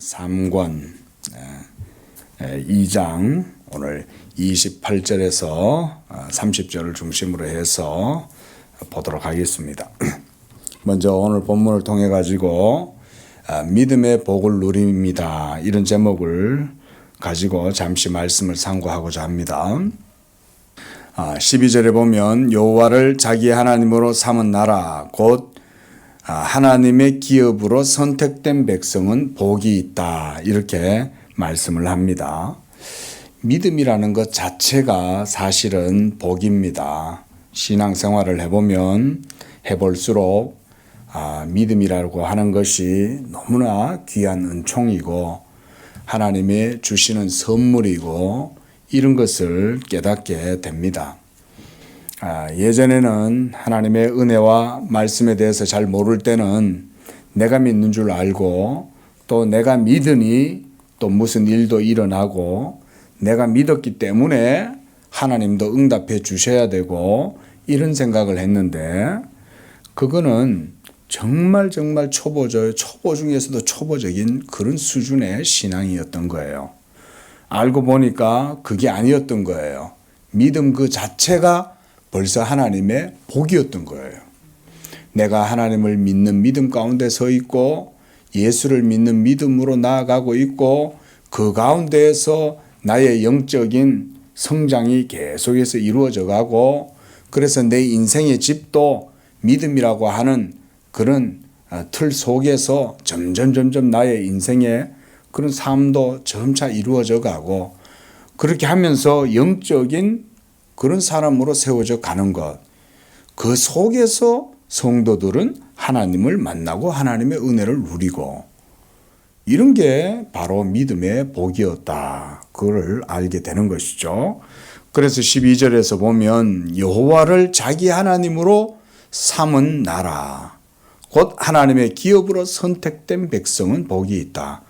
3권 2장 오늘 28절에서 30절을 중심으로 해서 보도록 하겠습니다. 먼저 오늘 본문을 통해 가지고 믿음의 복을 누립니다. 이런 제목을 가지고 잠시 말씀을 상고하고자 합니다. 12절에 보면 여호와를 자기 하나님으로 삼은 나라 곧 하나님의 기업으로 선택된 백성은 복이 있다. 이렇게 말씀을 합니다. 믿음이라는 것 자체가 사실은 복입니다. 신앙생활을 해볼수록 믿음이라고 하는 것이 너무나 귀한 은총이고 하나님의 주시는 선물이고 이런 것을 깨닫게 됩니다. 예전에는 하나님의 은혜와 말씀에 대해서 잘 모를 때는 내가 믿는 줄 알고 또 내가 믿으니 또 무슨 일도 일어나고 내가 믿었기 때문에 하나님도 응답해 주셔야 되고 이런 생각을 했는데 그거는 정말 초보 중에서도 초보적인 그런 수준의 신앙이었던 거예요. 알고 보니까 그게 아니었던 거예요. 믿음 그 자체가 벌써 하나님의 복이었던 거예요. 내가 하나님을 믿는 믿음 가운데 서 있고 예수를 믿는 믿음으로 나아가고 있고 그 가운데에서 나의 영적인 성장이 계속해서 이루어져 가고 그래서 내 인생의 집도 믿음이라고 하는 그런 틀 속에서 점점 나의 인생의 그런 삶도 점차 이루어져 가고 그렇게 하면서 영적인 그런 사람으로 세워져 가는 것. 그 속에서 성도들은 하나님을 만나고 하나님의 은혜를 누리고 이런 게 바로 믿음의 복이었다. 그걸 알게 되는 것이죠. 그래서 12절에서 보면 여호와를 자기 하나님으로 삼은 나라 곧 하나님의 기업으로 선택된 백성은 복이 있다.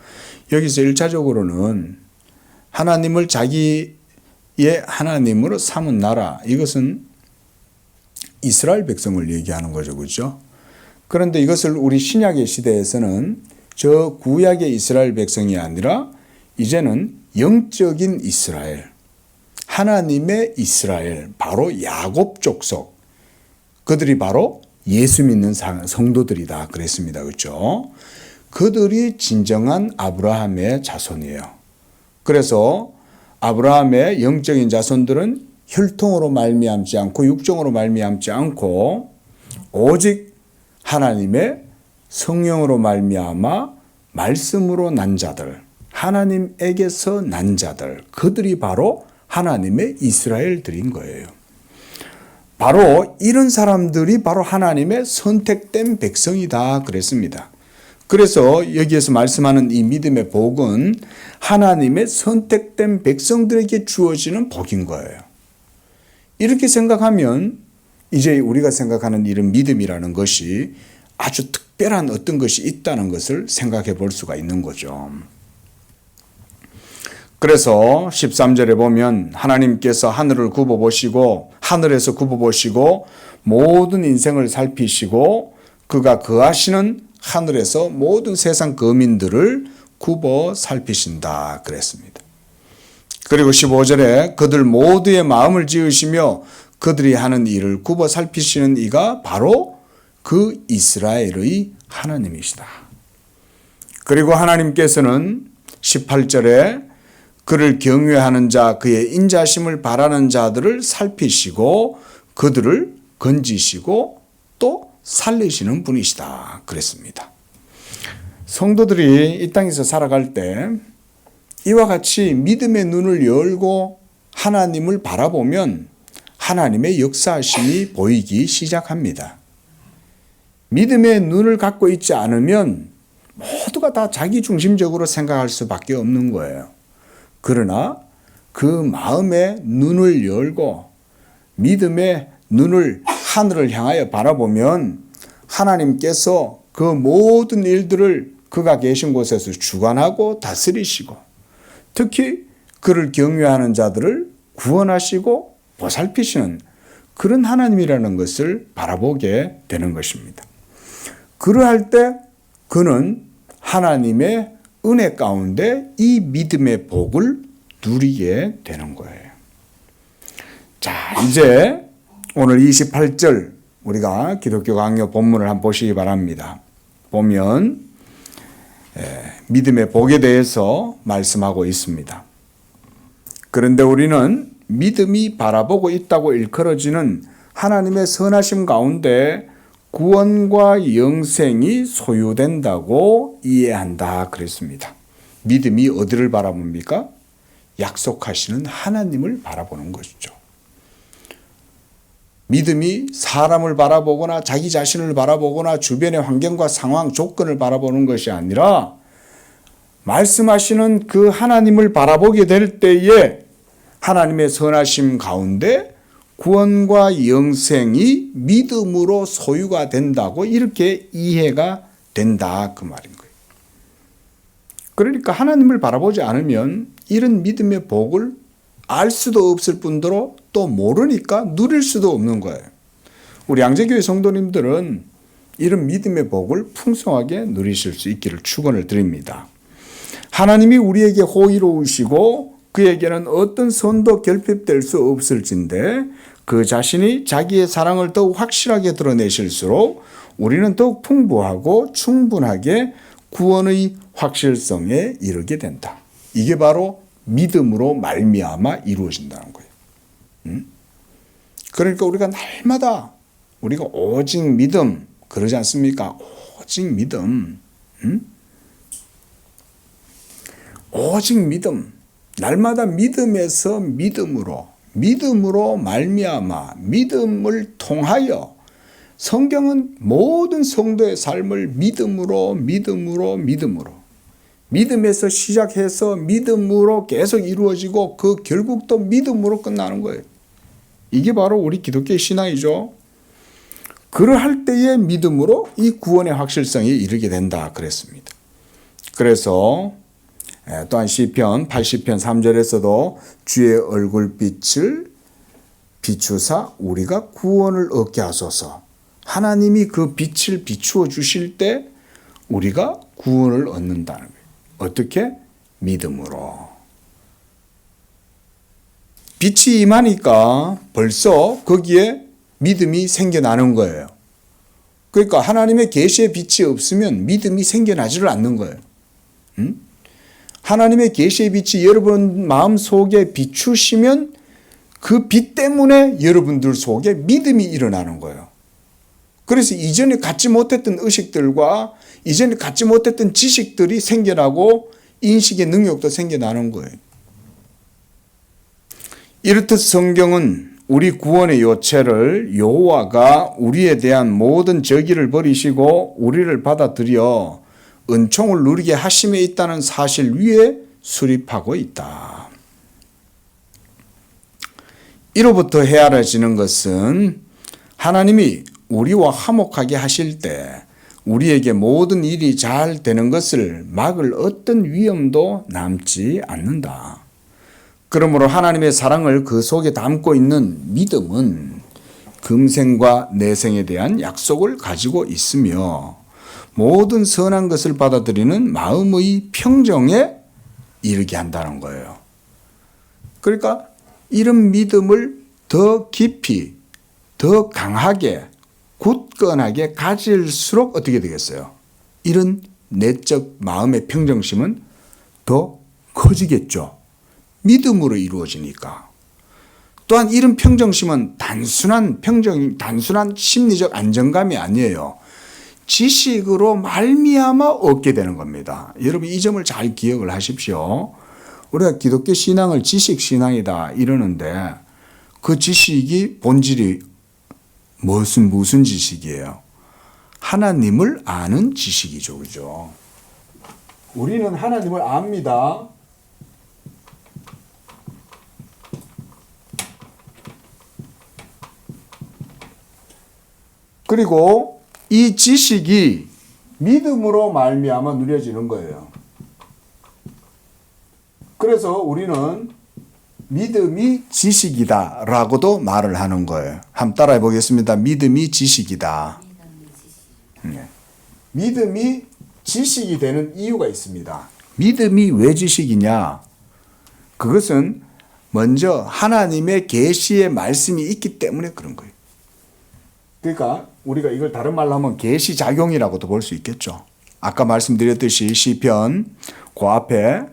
여기서 1차적으로는 하나님을 자기의 하나님으로 삼은 나라, 이것은 이스라엘 백성을 얘기하는 거죠. 그렇죠? 그런데 이것을 우리 신약의 시대에서는 저 구약의 이스라엘 백성이 아니라 이제는 영적인 이스라엘, 하나님의 이스라엘, 바로 야곱 족속, 그들이 바로 예수 믿는 성도들이다 그랬습니다. 그렇죠? 그들이 진정한 아브라함의 자손이에요. 그래서 아브라함의 영적인 자손들은 혈통으로 말미암지 않고 육정으로 말미암지 않고 오직 하나님의 성령으로 말미암아 말씀으로 난 자들, 하나님에게서 난 자들, 그들이 바로 하나님의 이스라엘들인 거예요. 바로 이런 사람들이 바로 하나님의 선택된 백성이다 그랬습니다. 그래서 여기에서 말씀하는 이 믿음의 복은 하나님의 선택된 백성들에게 주어지는 복인 거예요. 이렇게 생각하면 이제 우리가 생각하는 이런 믿음이라는 것이 아주 특별한 어떤 것이 있다는 것을 생각해 볼 수가 있는 거죠. 그래서 13절에 보면 하나님께서 하늘에서 굽어보시고 모든 인생을 살피시고 그가 거하시는 하늘에서 모든 세상 거민들을 굽어 살피신다 그랬습니다. 그리고 15절에 그들 모두의 마음을 지으시며 그들이 하는 일을 굽어 살피시는 이가 바로 그 이스라엘의 하나님이시다. 그리고 하나님께서는 18절에 그를 경외하는 자, 그의 인자심을 바라는 자들을 살피시고 그들을 건지시고 또 살리시는 분이시다 그랬습니다. 성도들이 이 땅에서 살아갈 때 이와 같이 믿음의 눈을 열고 하나님을 바라보면 하나님의 역사하심이 보이기 시작합니다. 믿음의 눈을 갖고 있지 않으면 모두가 다 자기 중심적으로 생각할 수밖에 없는 거예요. 그러나 그 마음의 눈을 열고 믿음의 눈을 하늘을 향하여 바라보면 하나님께서 그 모든 일들을 그가 계신 곳에서 주관하고 다스리시고 특히 그를 경외하는 자들을 구원하시고 보살피시는 그런 하나님이라는 것을 바라보게 되는 것입니다. 그러할 때 그는 하나님의 은혜 가운데 이 믿음의 복을 누리게 되는 거예요. 자, 이제 오늘 28절 우리가 기독교 강요 본문을 한번 보시기 바랍니다. 보면 믿음의 복에 대해서 말씀하고 있습니다. 그런데 우리는 믿음이 바라보고 있다고 일컬어지는 하나님의 선하심 가운데 구원과 영생이 소유된다고 이해한다 그랬습니다. 믿음이 어디를 바라봅니까? 약속하시는 하나님을 바라보는 것이죠. 믿음이 사람을 바라보거나 자기 자신을 바라보거나 주변의 환경과 상황, 조건을 바라보는 것이 아니라 말씀하시는 그 하나님을 바라보게 될 때에 하나님의 선하심 가운데 구원과 영생이 믿음으로 소유가 된다고 이렇게 이해가 된다 그 말인 거예요. 그러니까 하나님을 바라보지 않으면 이런 믿음의 복을 알 수도 없을 뿐더러 또 모르니까 누릴 수도 없는 거예요. 우리 양재교회 성도님들은 이런 믿음의 복을 풍성하게 누리실 수 있기를 축원을 드립니다. 하나님이 우리에게 호의로우시고 그에게는 어떤 선도 결핍될 수 없을진데 그 자신이 자기의 사랑을 더욱 확실하게 드러내실수록 우리는 더욱 풍부하고 충분하게 구원의 확실성에 이르게 된다. 이게 바로 믿음으로 말미암아 이루어진다는 거예요. 그러니까 우리가 날마다 우리가 오직 믿음 그러지 않습니까? 오직 믿음, 오직 믿음, 날마다 믿음에서 믿음으로 말미암아 믿음을 통하여 성경은 모든 성도의 삶을 믿음으로 믿음에서 시작해서 믿음으로 계속 이루어지고 그 결국도 믿음으로 끝나는 거예요. 이게 바로 우리 기독교의 신앙이죠. 그러할 때의 믿음으로 이 구원의 확실성에 이르게 된다 그랬습니다. 그래서 또한 시편 80편 3절에서도 주의 얼굴빛을 비추사 우리가 구원을 얻게 하소서. 하나님이 그 빛을 비추어 주실 때 우리가 구원을 얻는다는 거예요. 어떻게? 믿음으로. 빛이 임하니까 벌써 거기에 믿음이 생겨나는 거예요. 그러니까 하나님의 계시의 빛이 없으면 믿음이 생겨나지를 않는 거예요. 하나님의 계시의 빛이 여러분 마음 속에 비추시면 그 빛 때문에 여러분들 속에 믿음이 일어나는 거예요. 그래서 이전에 갖지 못했던 의식들과 이전에 갖지 못했던 지식들이 생겨나고 인식의 능력도 생겨나는 거예요. 이렇듯 성경은 우리 구원의 요체를 여호와가 우리에 대한 모든 저기를 버리시고 우리를 받아들여 은총을 누리게 하심에 있다는 사실 위에 수립하고 있다. 이로부터 헤아려지는 것은 하나님이 우리와 화목하게 하실 때 우리에게 모든 일이 잘 되는 것을 막을 어떤 위험도 남지 않는다. 그러므로 하나님의 사랑을 그 속에 담고 있는 믿음은 금생과 내생에 대한 약속을 가지고 있으며 모든 선한 것을 받아들이는 마음의 평정에 이르게 한다는 거예요. 그러니까 이런 믿음을 더 깊이, 더 강하게, 굳건하게 가질수록 어떻게 되겠어요? 이런 내적 마음의 평정심은 더 커지겠죠. 믿음으로 이루어지니까. 또한 이런 평정심은 단순한 심리적 안정감이 아니에요. 지식으로 말미암아 얻게 되는 겁니다. 여러분 이 점을 잘 기억을 하십시오. 우리가 기독교 신앙을 지식 신앙이다 이러는데 그 지식이 본질이 무슨 지식이에요? 하나님을 아는 지식이죠. 그죠? 우리는 하나님을 압니다. 그리고 이 지식이 믿음으로 말미암아 누려지는 거예요. 그래서 우리는 믿음이 지식이다라고도 말을 하는 거예요. 한번 따라해 보겠습니다. 믿음이 지식이다. 믿음이 지식이 되는 이유가 있습니다. 믿음이 왜 지식이냐? 그것은 먼저 하나님의 계시의 말씀이 있기 때문에 그런 거예요. 그러니까 우리가 이걸 다른 말로 하면 계시 작용이라고도 볼 수 있겠죠. 아까 말씀드렸듯이 시편 그 앞에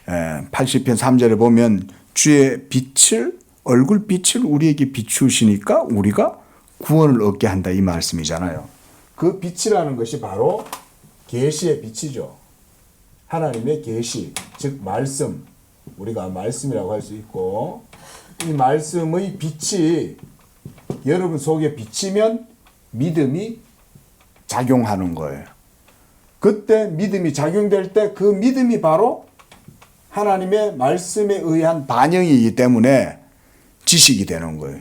80편 3절에 보면 주의 빛을 얼굴 빛을 우리에게 비추시니까 우리가 구원을 얻게 한다 이 말씀이잖아요. 그 빛이라는 것이 바로 계시의 빛이죠. 하나님의 계시, 즉 말씀, 우리가 말씀이라고 할 수 있고 이 말씀의 빛이 여러분 속에 비치면 믿음이 작용하는 거예요. 그때 믿음이 작용될 때 그 믿음이 바로 하나님의 말씀에 의한 반영이기 때문에 지식이 되는 거예요.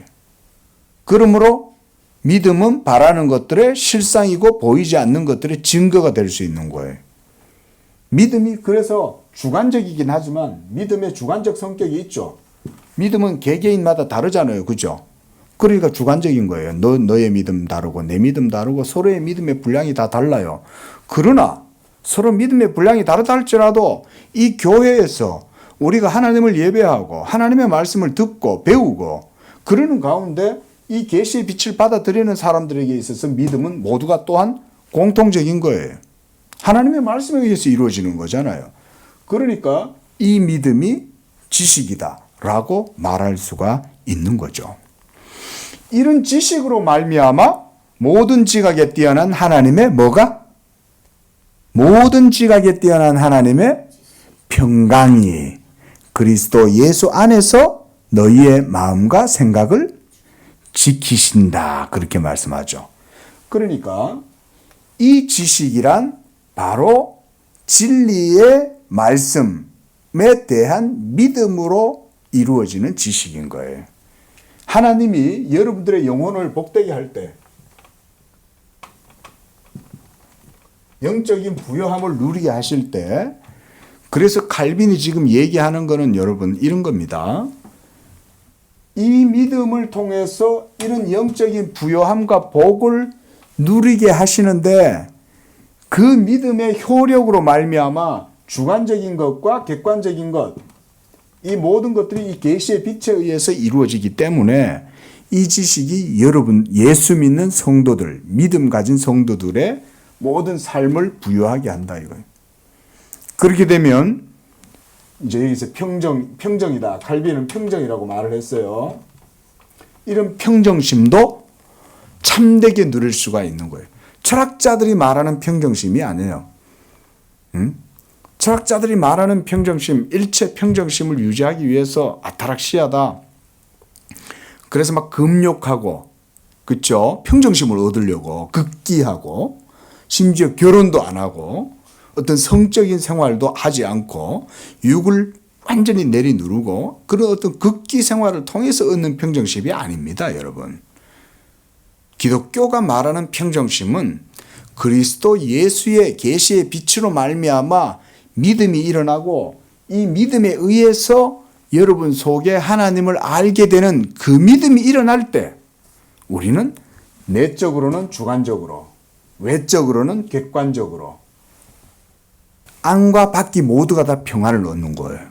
그러므로 믿음은 바라는 것들의 실상이고 보이지 않는 것들의 증거가 될 수 있는 거예요. 믿음이 그래서 주관적이긴 하지만 믿음의 주관적 성격이 있죠. 믿음은 개개인마다 다르잖아요. 그죠? 그러니까 주관적인 거예요. 너의 믿음 다르고 내 믿음 다르고 서로의 믿음의 분량이 다 달라요. 그러나 서로 믿음의 분량이 다르다 할지라도 이 교회에서 우리가 하나님을 예배하고 하나님의 말씀을 듣고 배우고 그러는 가운데 이 계시의 빛을 받아들이는 사람들에게 있어서 믿음은 모두가 또한 공통적인 거예요. 하나님의 말씀에 의해서 이루어지는 거잖아요. 그러니까 이 믿음이 지식이다라고 말할 수가 있는 거죠. 이런 지식으로 말미암아 모든 지각에 뛰어난 하나님의 뭐가? 모든 지각에 뛰어난 하나님의 평강이 그리스도 예수 안에서 너희의 마음과 생각을 지키신다. 그렇게 말씀하죠. 그러니까 이 지식이란 바로 진리의 말씀에 대한 믿음으로 이루어지는 지식인 거예요. 하나님이 여러분들의 영혼을 복되게 할 때 영적인 부요함을 누리게 하실 때 그래서 칼빈이 지금 얘기하는 거는 여러분 이런 겁니다. 이 믿음을 통해서 이런 영적인 부요함과 복을 누리게 하시는데 그 믿음의 효력으로 말미암아 주관적인 것과 객관적인 것 이 모든 것들이 이 계시의 빛에 의해서 이루어지기 때문에 이 지식이 여러분 예수 믿는 성도들 믿음 가진 성도들의 모든 삶을 부여하게 한다 이거예요. 그렇게 되면 이제 여기서 평정이다. 칼빈은 평정이라고 말을 했어요. 이런 평정심도 참되게 누릴 수가 있는 거예요. 철학자들이 말하는 평정심이 아니에요. 철학자들이 말하는 평정심, 일체 평정심을 유지하기 위해서 아타락시아다. 그래서 막 금욕하고, 그쵸? 평정심을 얻으려고 극기하고, 심지어 결혼도 안 하고, 어떤 성적인 생활도 하지 않고, 육을 완전히 내리누르고, 그런 어떤 극기 생활을 통해서 얻는 평정심이 아닙니다, 여러분. 기독교가 말하는 평정심은 그리스도 예수의 계시의 빛으로 말미암아 믿음이 일어나고 이 믿음에 의해서 여러분 속에 하나님을 알게 되는 그 믿음이 일어날 때 우리는 내적으로는 주관적으로 외적으로는 객관적으로 안과 밖이 모두가 다 평안을 얻는 거예요.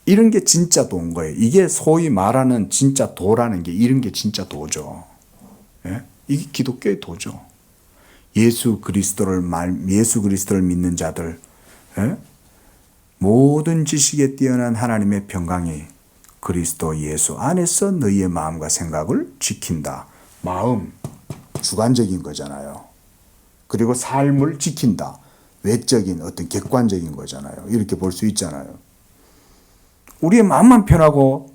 이런 게 진짜 도인 거예요. 이게 소위 말하는 진짜 도라는 게 이런 게 진짜 도죠. 예? 이게 기독교의 도죠. 예수 그리스도를 믿는 자들, 예? 모든 지식에 뛰어난 하나님의 평강이 그리스도 예수 안에서 너희의 마음과 생각을 지킨다. 마음, 주관적인 거잖아요. 그리고 삶을 지킨다. 외적인 어떤 객관적인 거잖아요. 이렇게 볼 수 있잖아요. 우리의 마음만 편하고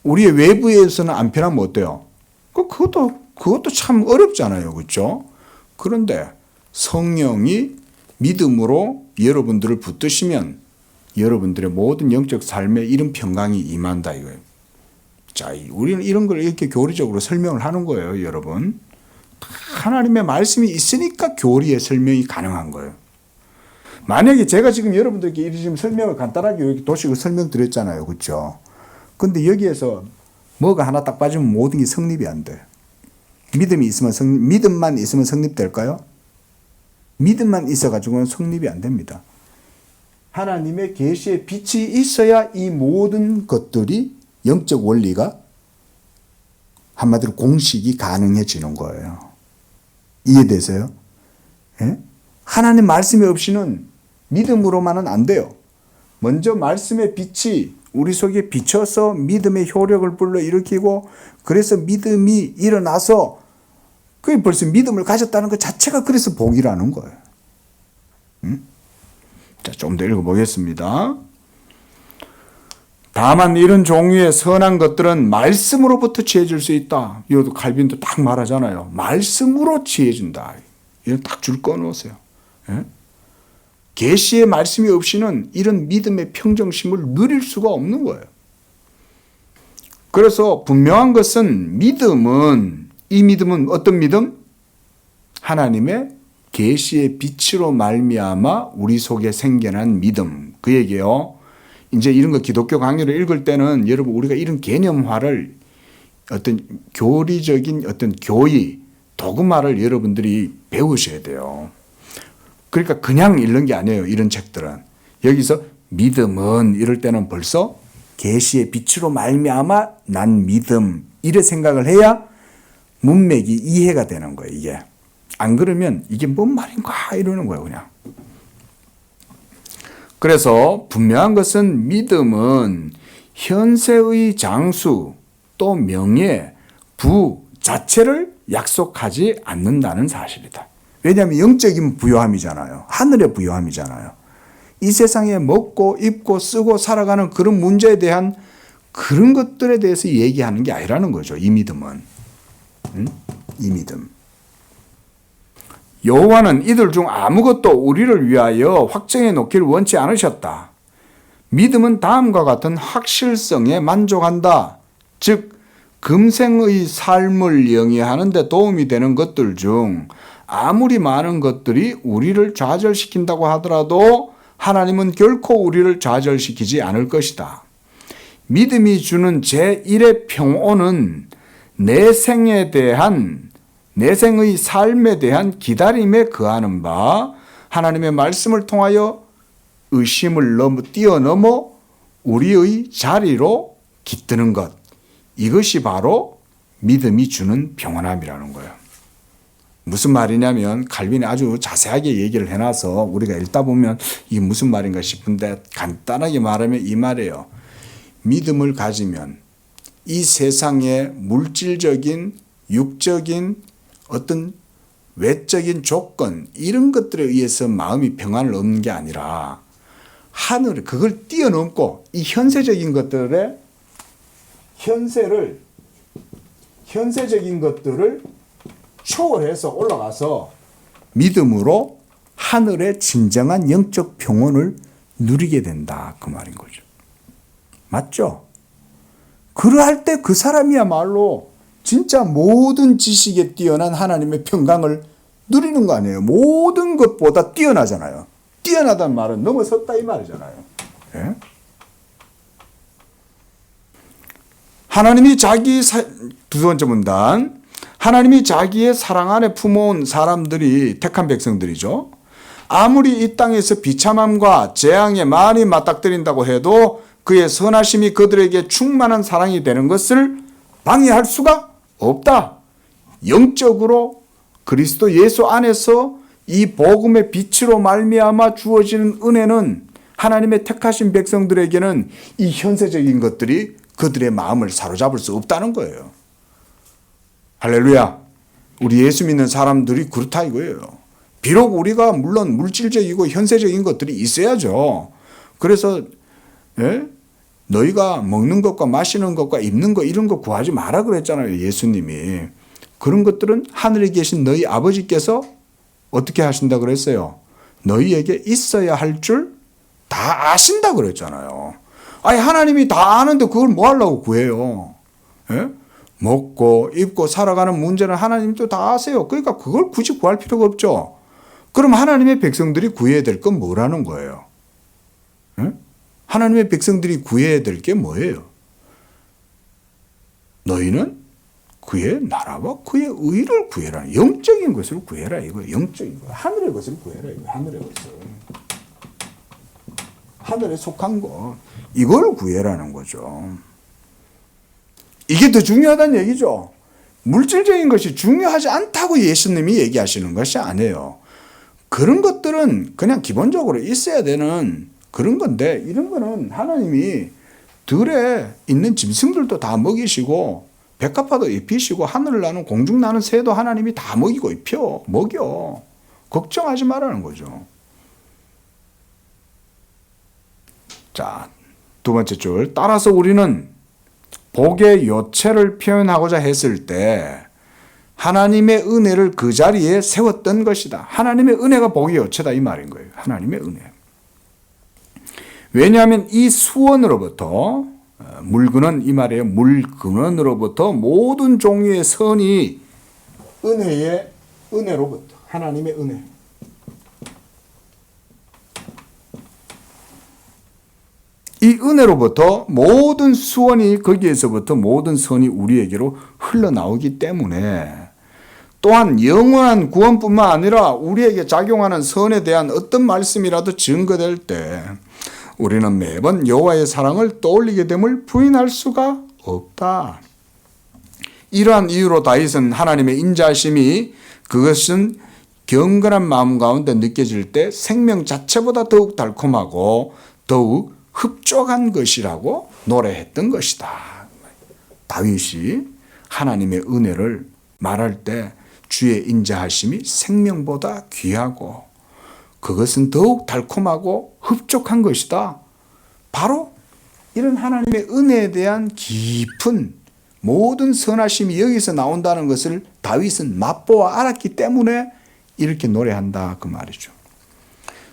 우리의 외부에서는 안 편하면 어때요? 그것도 참 어렵잖아요. 그렇죠? 그런데 성령이 믿음으로 여러분들을 붙드시면 여러분들의 모든 영적 삶에 이런 평강이 임한다 이거예요. 자, 우리는 이런 걸 이렇게 교리적으로 설명을 하는 거예요, 여러분. 하나님의 말씀이 있으니까 교리의 설명이 가능한 거예요. 만약에 제가 지금 여러분들께 이렇게 설명을 간단하게 이렇게 도식을 설명드렸잖아요. 그렇죠? 근데 여기에서 뭐가 하나 딱 빠지면 모든 게 성립이 안 돼. 믿음만 있으면 성립될까요? 믿음만 있어가지고는 성립이 안 됩니다. 하나님의 계시의 빛이 있어야 이 모든 것들이 영적 원리가 한마디로 공식이 가능해지는 거예요. 이해되세요? 예? 하나님 말씀이 없이는 믿음으로만은 안 돼요. 먼저 말씀의 빛이 우리 속에 비쳐서 믿음의 효력을 불러일으키고 그래서 믿음이 일어나서 그게 벌써 믿음을 가졌다는 것 자체가 그래서 복이라는 거예요. 자, 좀 더 읽어보겠습니다. 다만 이런 종류의 선한 것들은 말씀으로부터 취해질 수 있다. 이것도 칼빈도 딱 말하잖아요. 말씀으로 취해진다. 이건 딱 줄 꺼놓으세요. 예? 계시의 말씀이 없이는 이런 믿음의 평정심을 누릴 수가 없는 거예요. 그래서 분명한 것은 이 믿음은 어떤 믿음? 하나님의 계시의 빛으로 말미암아 우리 속에 생겨난 믿음. 그 얘기예요. 이제 이런 거 기독교 강의를 읽을 때는 여러분 우리가 이런 개념화를 어떤 교리적인 어떤 교의, 도구마를 여러분들이 배우셔야 돼요. 그러니까 그냥 읽는 게 아니에요. 이런 책들은. 여기서 믿음은 이럴 때는 벌써 계시의 빛으로 말미암아 난 믿음 이래 생각을 해야 문맥이 이해가 되는 거예요. 이게. 안 그러면 이게 뭔 말인가 이러는 거예요. 그냥. 그래서 분명한 것은 믿음은 현세의 장수 또 명예, 부 자체를 약속하지 않는다는 사실이다. 왜냐하면 영적인 부요함이잖아요. 하늘의 부요함이잖아요. 이 세상에 먹고 입고 쓰고 살아가는 그런 문제에 대한 그런 것들에 대해서 얘기하는 게 아니라는 거죠. 이 믿음은. 이 믿음. 여호와는 이들 중 아무것도 우리를 위하여 확정해 놓기를 원치 않으셨다. 믿음은 다음과 같은 확실성에 만족한다. 즉 금생의 삶을 영위하는 데 도움이 되는 것들 중 아무리 많은 것들이 우리를 좌절시킨다고 하더라도 하나님은 결코 우리를 좌절시키지 않을 것이다. 믿음이 주는 제1의 평온은 내 생의 삶에 대한 기다림에 거하는 바 하나님의 말씀을 통하여 의심을 뛰어넘어 우리의 자리로 깃드는 것. 이것이 바로 믿음이 주는 평온함이라는 거예요. 무슨 말이냐면 칼빈이 아주 자세하게 얘기를 해놔서 우리가 읽다 보면 이게 무슨 말인가 싶은데 간단하게 말하면 이 말이에요. 믿음을 가지면 이 세상의 물질적인, 육적인 어떤 외적인 조건 이런 것들에 의해서 마음이 평안을 얻는 게 아니라 하늘 그걸 뛰어넘고 이 현세적인 것들의 현세적인 것들을 초월해서 올라가서 믿음으로 하늘의 진정한 영적 평온을 누리게 된다. 그 말인 거죠. 맞죠? 그러할 때 그 사람이야말로 진짜 모든 지식에 뛰어난 하나님의 평강을 누리는 거 아니에요. 모든 것보다 뛰어나잖아요. 뛰어나다는 말은 넘어섰다 이 말이잖아요. 예? 하나님이 두 번째 문단. 하나님이 자기의 사랑 안에 품어온 사람들이 택한 백성들이죠. 아무리 이 땅에서 비참함과 재앙에 많이 맞닥뜨린다고 해도 그의 선하심이 그들에게 충만한 사랑이 되는 것을 방해할 수가 없다. 영적으로 그리스도 예수 안에서 이 복음의 빛으로 말미암아 주어지는 은혜는 하나님의 택하신 백성들에게는 이 현세적인 것들이 그들의 마음을 사로잡을 수 없다는 거예요. 할렐루야. 우리 예수 믿는 사람들이 그렇다 이거예요. 비록 우리가 물론 물질적이고 현세적인 것들이 있어야죠. 그래서 너희가 먹는 것과 마시는 것과 입는 것 이런 거 구하지 마라 그랬잖아요. 예수님이. 그런 것들은 하늘에 계신 너희 아버지께서 어떻게 하신다 그랬어요? 너희에게 있어야 할 줄 다 아신다 그랬잖아요. 아니 하나님이 다 아는데 그걸 뭐 하려고 구해요? 예? 먹고 입고 살아가는 문제는 하나님도 다 아세요. 그러니까 그걸 굳이 구할 필요가 없죠. 그럼 하나님의 백성들이 구해야 될 건 뭐라는 거예요? 예? 하나님의 백성들이 구해야 될 게 뭐예요? 너희는 그의 나라와 그의 의를 구해라. 영적인 것을 구해라. 이거 영적인 거. 하늘의 것을 구해라. 이거 하늘의 것을. 하늘에 속한 것, 이걸 구해라는 거죠. 이게 더 중요하다는 얘기죠. 물질적인 것이 중요하지 않다고 예수님이 얘기하시는 것이 아니에요. 그런 것들은 그냥 기본적으로 있어야 되는 그런 건데, 이런 거는 하나님이 들에 있는 짐승들도 다 먹이시고 백합화도 입히시고 하늘을 나는 공중 나는 새도 하나님이 다 먹이고 입혀 먹여. 걱정하지 말라는 거죠. 자, 두 번째 줄. 따라서 우리는 복의 요체를 표현하고자 했을 때 하나님의 은혜를 그 자리에 세웠던 것이다. 하나님의 은혜가 복의 요체다 이 말인 거예요. 하나님의 은혜. 왜냐하면 이 수원으로부터, 물근원 이 말이에요. 물근원으로부터 모든 종류의 선이 은혜로부터, 하나님의 은혜. 이 은혜로부터 모든 수원이, 거기에서부터 모든 선이 우리에게로 흘러나오기 때문에, 또한 영원한 구원뿐만 아니라 우리에게 작용하는 선에 대한 어떤 말씀이라도 증거될 때 우리는 매번 여호와의 사랑을 떠올리게 됨을 부인할 수가 없다. 이러한 이유로 다윗은 하나님의 인자하심이 그것은 경건한 마음 가운데 느껴질 때 생명 자체보다 더욱 달콤하고 더욱 흡족한 것이라고 노래했던 것이다. 다윗이 하나님의 은혜를 말할 때 주의 인자하심이 생명보다 귀하고 그것은 더욱 달콤하고 흡족한 것이다. 바로 이런 하나님의 은혜에 대한 깊은 모든 선하심이 여기서 나온다는 것을 다윗은 맛보아 알았기 때문에 이렇게 노래한다 그 말이죠.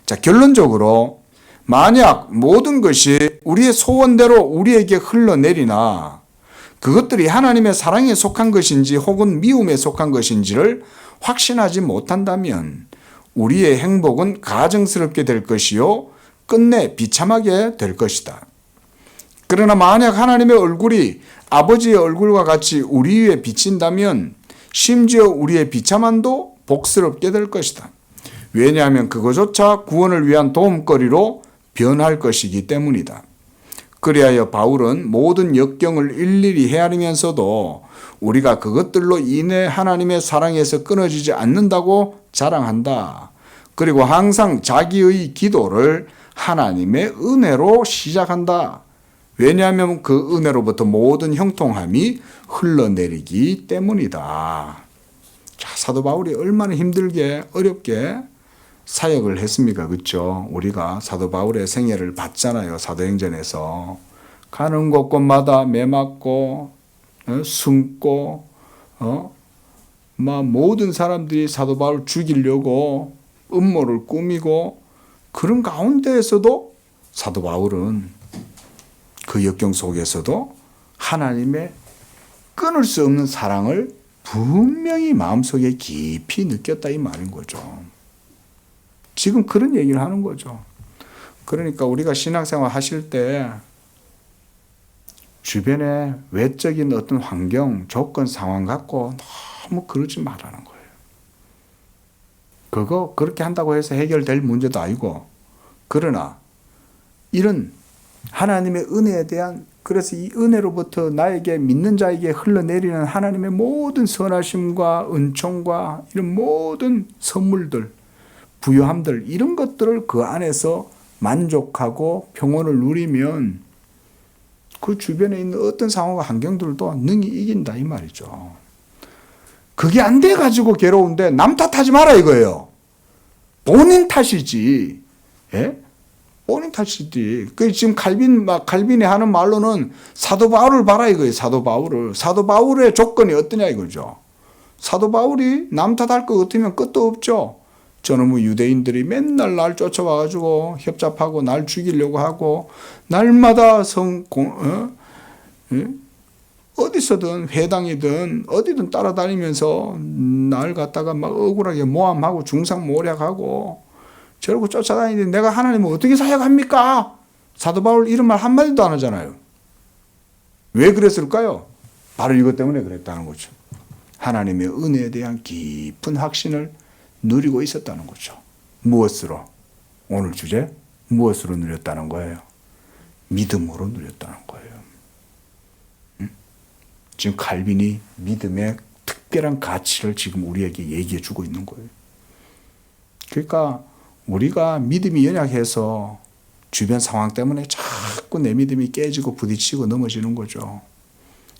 자, 결론적으로 만약 모든 것이 우리의 소원대로 우리에게 흘러내리나 그것들이 하나님의 사랑에 속한 것인지 혹은 미움에 속한 것인지를 확신하지 못한다면 우리의 행복은 가증스럽게 될 것이요 끝내 비참하게 될 것이다. 그러나 만약 하나님의 얼굴이 아버지의 얼굴과 같이 우리 위에 비친다면 심지어 우리의 비참함도 복스럽게 될 것이다. 왜냐하면 그것조차 구원을 위한 도움거리로 변할 것이기 때문이다. 그리하여 바울은 모든 역경을 일일이 헤아리면서도 우리가 그것들로 인해 하나님의 사랑에서 끊어지지 않는다고 자랑한다. 그리고 항상 자기의 기도를 하나님의 은혜로 시작한다. 왜냐하면 그 은혜로부터 모든 형통함이 흘러내리기 때문이다. 자, 사도 바울이 얼마나 힘들게 어렵게 사역을 했습니까? 그렇죠? 우리가 사도 바울의 생애를 봤잖아요. 사도행전에서 가는 곳곳마다 매맞고 숨고 모든 사람들이 사도 바울 죽이려고 음모를 꾸미고 그런 가운데에서도 사도 바울은 그 역경 속에서도 하나님의 끊을 수 없는 사랑을 분명히 마음속에 깊이 느꼈다 이 말인 거죠. 지금 그런 얘기를 하는 거죠. 그러니까 우리가 신앙생활 하실 때 주변에 외적인 어떤 환경, 조건, 상황 갖고 너무 그러지 말라는 거예요. 그거 그렇게 한다고 해서 해결될 문제도 아니고, 그러나 이런 하나님의 은혜에 대한, 그래서 이 은혜로부터 나에게 믿는 자에게 흘러내리는 하나님의 모든 선하심과 은총과 이런 모든 선물들, 부요함들, 이런 것들을 그 안에서 만족하고 평온을 누리면 그 주변에 있는 어떤 상황과 환경들도 능히 이긴다 이 말이죠. 그게 안 돼가지고 괴로운데 남 탓하지 마라 이거예요. 본인 탓이지. 예? 본인 탓이지. 그 지금 칼빈이 하는 말로는 사도 바울을 봐라 이거예요. 사도 바울을. 사도 바울의 조건이 어떠냐 이거죠. 사도 바울이 남 탓할 것 같으면 끝도 없죠. 저놈의 유대인들이 맨날 날 쫓아와가지고 협잡하고 날 죽이려고 하고 날마다 어디서든 회당이든 어디든 따라다니면서 날 갖다가 막 억울하게 모함하고 중상모략하고 저러고 쫓아다니는데 내가 하나님을 어떻게 사역합니까? 사도 바울 이런 말 한마디도 안 하잖아요. 왜 그랬을까요? 바로 이것 때문에 그랬다는 거죠. 하나님의 은혜에 대한 깊은 확신을 누리고 있었다는 거죠. 무엇으로? 오늘 주제 무엇으로 누렸다는 거예요? 믿음으로 누렸다는 거예요. 지금 칼빈이 믿음의 특별한 가치를 지금 우리에게 얘기해 주고 있는 거예요. 그러니까 우리가 믿음이 연약해서 주변 상황 때문에 자꾸 내 믿음이 깨지고 부딪히고 넘어지는 거죠.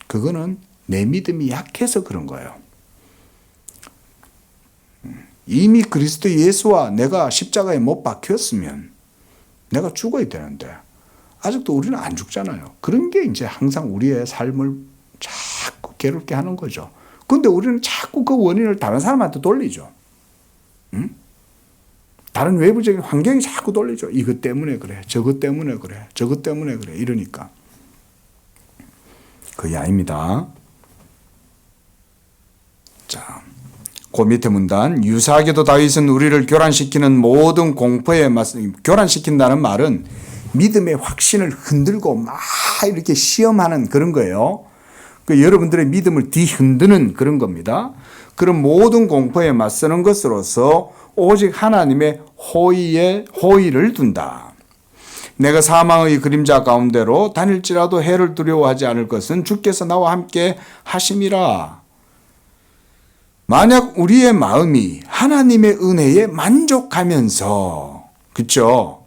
그거는 내 믿음이 약해서 그런 거예요. 이미 그리스도 예수와 내가 십자가에 못 박혔으면 내가 죽어야 되는데 아직도 우리는 안 죽잖아요. 그런 게 이제 항상 우리의 삶을 자꾸 괴롭게 하는 거죠. 근데 우리는 자꾸 그 원인을 다른 사람한테 돌리죠. 다른 외부적인 환경이 자꾸 돌리죠. 이것 때문에 그래. 저것 때문에 그래. 저것 때문에 그래. 이러니까. 그게 아닙니다. 자, 그 밑에 문단. 유사하게도 다윗은 우리를 교란시키는 모든 공포에 교란시킨다는 말은 믿음의 확신을 흔들고 막 이렇게 시험하는 그런 거예요. 여러분들의 믿음을 뒤흔드는 그런 겁니다. 그런 모든 공포에 맞서는 것으로서 오직 하나님의 호의를 둔다. 내가 사망의 그림자 가운데로 다닐지라도 해를 두려워하지 않을 것은 주께서 나와 함께 하심이라. 만약 우리의 마음이 하나님의 은혜에 만족하면서, 그렇죠?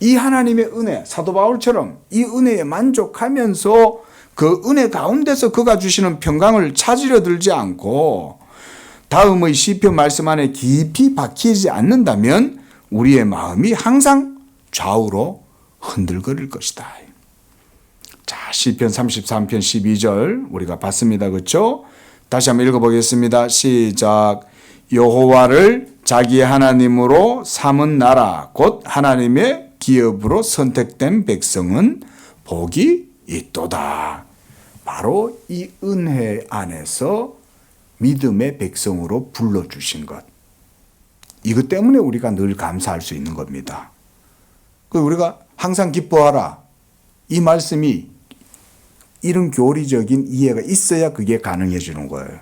이 하나님의 은혜, 사도 바울처럼 이 은혜에 만족하면서 그 은혜 가운데서 그가 주시는 평강을 찾으려 들지 않고 다음의 시편 말씀 안에 깊이 박히지 않는다면 우리의 마음이 항상 좌우로 흔들거릴 것이다. 자, 시편 33편 12절 우리가 봤습니다. 그렇죠? 다시 한번 읽어보겠습니다. 시작. 여호와를 자기의 하나님으로 삼은 나라 곧 하나님의 기업으로 선택된 백성은 복이 있도다. 바로 이 은혜 안에서 믿음의 백성으로 불러주신 것. 이것 때문에 우리가 늘 감사할 수 있는 겁니다. 우리가 항상 기뻐하라. 이 말씀이 이런 교리적인 이해가 있어야 그게 가능해지는 거예요.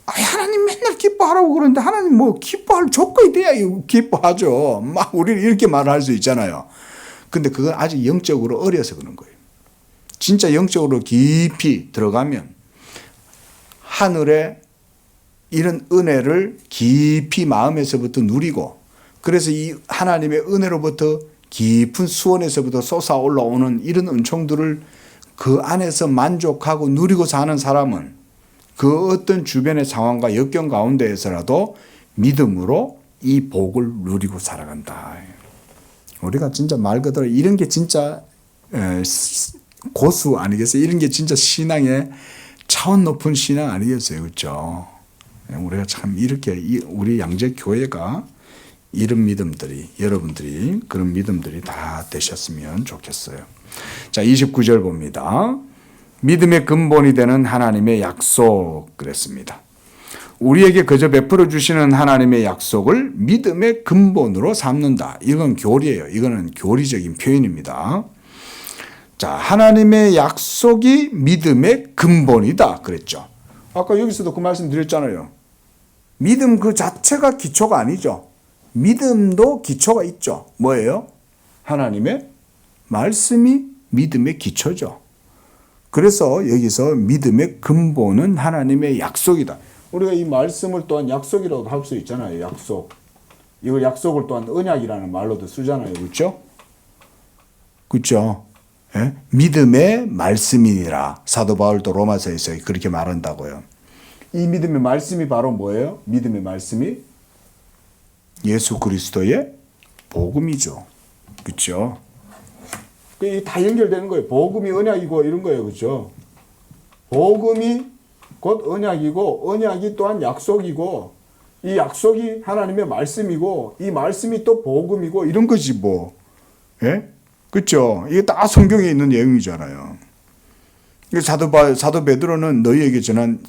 하나님 맨날 기뻐하라고 그러는데 하나님 뭐 기뻐할 조건이 돼야 기뻐하죠. 막 우리는 이렇게 말할 수 있잖아요. 근데 그건 아직 영적으로 어려서 그런 거예요. 진짜 영적으로 깊이 들어가면 하늘의 이런 은혜를 깊이 마음에서부터 누리고 그래서 이 하나님의 은혜로부터 깊은 수원에서부터 솟아 올라오는 이런 은총들을 그 안에서 만족하고 누리고 사는 사람은 그 어떤 주변의 상황과 역경 가운데에서라도 믿음으로 이 복을 누리고 살아간다. 우리가 진짜 말 그대로 이런 게 진짜 고수 아니겠어요? 이런 게 진짜 신앙의 차원 높은 신앙 아니겠어요? 그렇죠? 우리가 참 이렇게 우리 양재교회가 이런 믿음들이 여러분들이 그런 믿음들이 다 되셨으면 좋겠어요. 자, 29절 봅니다. 믿음의 근본이 되는 하나님의 약속 그랬습니다. 우리에게 그저 베풀어 주시는 하나님의 약속을 믿음의 근본으로 삼는다. 이건 교리예요. 이거는 교리적인 표현입니다. 자, 하나님의 약속이 믿음의 근본이다 그랬죠. 아까 여기서도 그 말씀 드렸잖아요. 믿음 그 자체가 기초가 아니죠. 믿음도 기초가 있죠. 뭐예요? 하나님의 말씀이 믿음의 기초죠. 그래서 여기서 믿음의 근본은 하나님의 약속이다. 우리가 이 말씀을 또한 약속이라고 할 수 있잖아요. 약속. 이걸 약속을 또한 언약이라는 말로도 쓰잖아요. 그렇죠? 그렇죠? 예? 믿음의 말씀이니라. 사도 바울도 로마서에서 그렇게 말한다고요. 이 믿음의 말씀이 바로 뭐예요? 믿음의 말씀이 예수 그리스도의 복음이죠. 그렇죠? 다 연결되는 거예요. 복음이 언약이고 이런 거예요. 그렇죠? 복음이 곧 언약이고 언약이 또한 약속이고 이 약속이 하나님의 말씀이고 이 말씀이 또 복음이고 이런 거지 뭐. 예? 그렇죠? 이게 다 성경에 있는 내용이잖아요. 사도 베드로는 너희에게 전한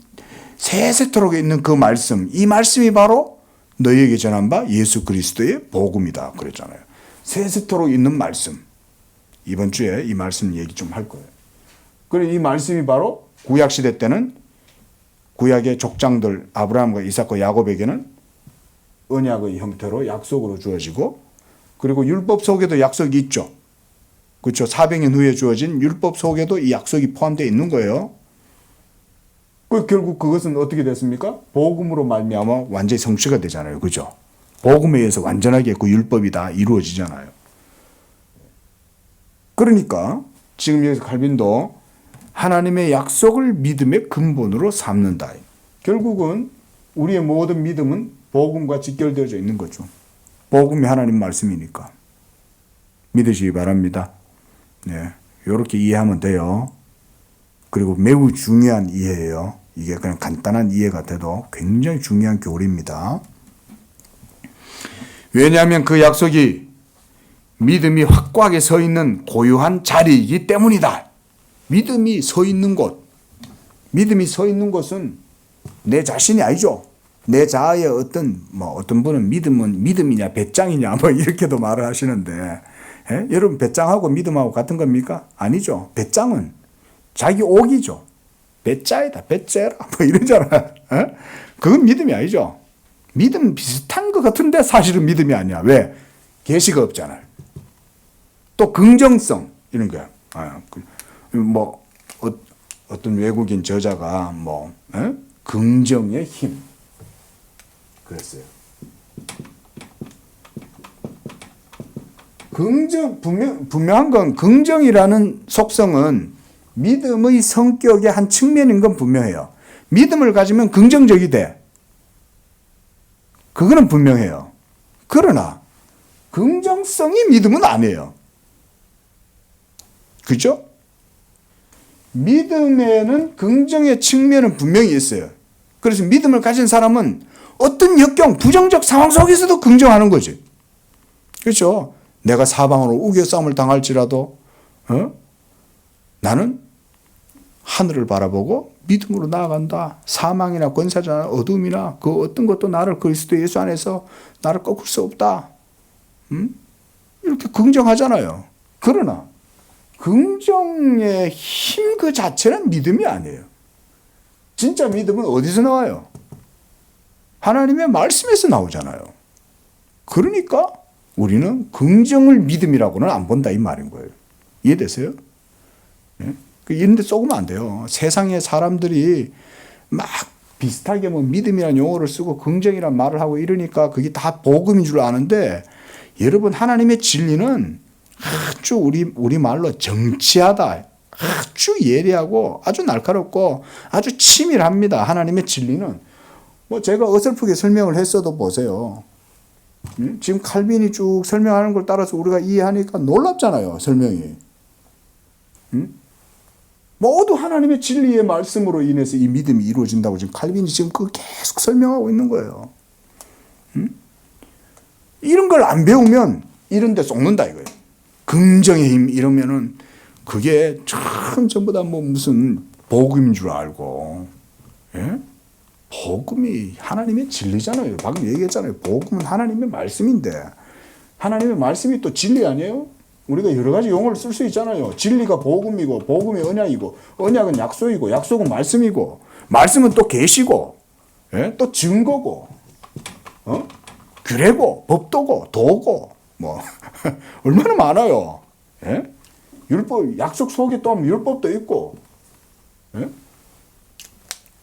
세세토록 있는 그 말씀, 이 말씀이 바로 너희에게 전한 바 예수 그리스도의 복음이다 그랬잖아요. 세세토록 있는 말씀. 이번 주에 이 말씀 얘기 좀 할 거예요. 그리고 이 말씀이 바로 구약 시대 때는 구약의 족장들 아브라함과 이삭과 야곱에게는 언약의 형태로 약속으로 주어지고 그리고 율법 속에도 약속이 있죠. 그렇죠. 400년 후에 주어진 율법 속에도 이 약속이 포함되어 있는 거예요. 결국 그것은 어떻게 됐습니까? 복음으로 말미암아 완전히 성취가 되잖아요. 그죠? 복음에 의해서 완전하게 그 율법이 다 이루어지잖아요. 그러니까 지금 여기서 칼빈도 하나님의 약속을 믿음의 근본으로 삼는다. 결국은 우리의 모든 믿음은 복음과 직결되어져 있는 거죠. 복음이 하나님 말씀이니까. 믿으시기 바랍니다. 네, 이렇게 이해하면 돼요. 그리고 매우 중요한 이해예요. 이게 그냥 간단한 이해 같아도 굉장히 중요한 교리입니다. 왜냐하면 그 약속이 믿음이 확고하게 서 있는 고유한 자리이기 때문이다. 믿음이 서 있는 곳, 믿음이 서 있는 곳은 내 자신이 아니죠. 내 자아의 어떤 분은 믿음은 믿음이냐 배짱이냐 뭐 이렇게도 말을 하시는데, 예? 여러분 배짱하고 믿음하고 같은 겁니까? 아니죠. 배짱은 자기 옥이죠. 배짜이다, 배째라 뭐 이러잖아. 예? 그건 믿음이 아니죠. 믿음 비슷한 것 같은데 사실은 믿음이 아니야. 왜? 계시가 없잖아요. 또 긍정성 이런 거야. 어떤 외국인 저자가 긍정의 힘 그랬어요. 분명한 건 긍정이라는 속성은 믿음의 성격의 한 측면인 건 분명해요. 믿음을 가지면 긍정적이 돼. 그거는 분명해요. 그러나 긍정성이 믿음은 아니에요. 그죠? 믿음에는 긍정의 측면은 분명히 있어요. 그래서 믿음을 가진 사람은 어떤 역경, 부정적 상황 속에서도 긍정하는 거지. 그렇죠? 내가 사방으로 우겨싸움을 당할지라도 나는 하늘을 바라보고 믿음으로 나아간다. 사망이나 권세자나 어둠이나 그 어떤 것도 나를 그리스도 예수 안에서 나를 꺾을 수 없다. 이렇게 긍정하잖아요. 그러나 긍정의 힘 그 자체는 믿음이 아니에요. 진짜 믿음은 어디서 나와요? 하나님의 말씀에서 나오잖아요. 그러니까 우리는 긍정을 믿음이라고는 안 본다 이 말인 거예요. 이해되세요? 네? 이런 데 쏘으면 안 돼요. 세상에 사람들이 막 비슷하게 믿음이라는 용어를 쓰고 긍정이라는 말을 하고 이러니까 그게 다 복음인 줄 아는데, 여러분 하나님의 진리는 아주 우리 말로 정치하다, 아주 예리하고 아주 날카롭고 아주 치밀합니다. 하나님의 진리는 제가 어설프게 설명을 했어도 보세요. 지금 칼빈이 쭉 설명하는 걸 따라서 우리가 이해하니까 놀랍잖아요. 설명이. 모두 하나님의 진리의 말씀으로 인해서 이 믿음이 이루어진다고 지금 칼빈이 지금 그걸 계속 설명하고 있는 거예요. 이런 걸 안 배우면 이런 데 쏙는다 이거예요. 긍정의 힘 이러면은 그게 참 전부 다 무슨 복음인 줄 알고. 예? 복음이 하나님의 진리잖아요. 방금 얘기했잖아요. 복음은 하나님의 말씀인데 하나님의 말씀이 또 진리 아니에요? 우리가 여러 가지 용어를 쓸 수 있잖아요. 진리가 복음이고 복음이 언약이고 언약은 약속이고 약속은 말씀이고 말씀은 또 계시고 또 증거고 규례고 법도고 도고 얼마나 많아요. 예? 율법 약속 속에 또 율법도 있고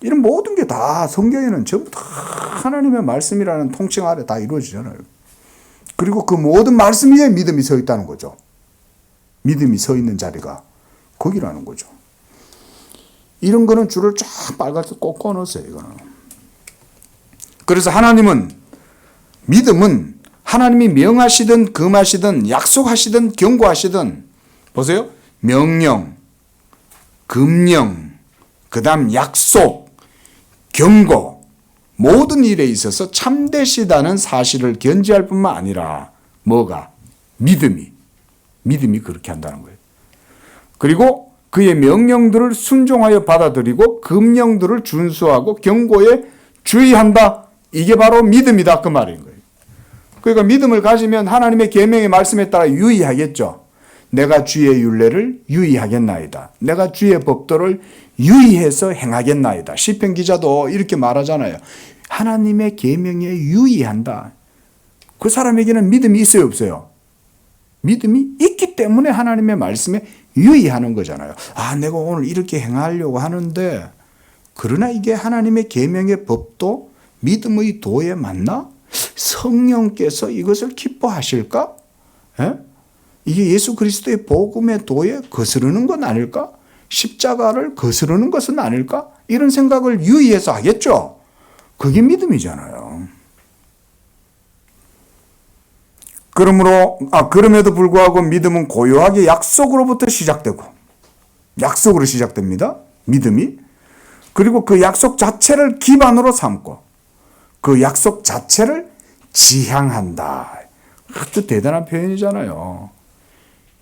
이런 모든 게 다 성경에는 전부 다 하나님의 말씀이라는 통칭 아래 다 이루어지잖아요. 그리고 그 모든 말씀 위에 믿음이 서 있다는 거죠. 믿음이 서 있는 자리가 거기라는 거죠. 이런 거는 줄을 쫙 빨갛게 꼭 꺼놓으세요. 이거는. 그래서 믿음은 하나님이 명하시든 금하시든 약속하시든 경고하시든 보세요. 명령, 금령, 그 다음 약속, 경고 모든 일에 있어서 참되시다는 사실을 견지할 뿐만 아니라 믿음이 그렇게 한다는 거예요. 그리고 그의 명령들을 순종하여 받아들이고 금령들을 준수하고 경고에 주의한다. 이게 바로 믿음이다 그 말인 거예요. 그러니까 믿음을 가지면 하나님의 계명의 말씀에 따라 유의하겠죠. 내가 주의 율례를 유의하겠나이다. 내가 주의 법도를 유의해서 행하겠나이다. 시편 기자도 이렇게 말하잖아요. 하나님의 계명에 유의한다. 그 사람에게는 믿음이 있어요, 없어요? 믿음이 있기 때문에 하나님의 말씀에 유의하는 거잖아요. 아, 내가 오늘 이렇게 행하려고 하는데 그러나 이게 하나님의 계명의 법도 믿음의 도에 맞나? 성령께서 이것을 기뻐하실까? 예? 이게 예수 그리스도의 복음의 도에 거스르는 건 아닐까? 십자가를 거스르는 것은 아닐까? 이런 생각을 유의해서 하겠죠. 그게 믿음이잖아요. 그럼에도 불구하고 믿음은 고요하게 약속으로부터 시작되고, 약속으로 시작됩니다. 믿음이. 그리고 그 약속 자체를 기반으로 삼고, 그 약속 자체를 지향한다. 아주 대단한 표현이잖아요.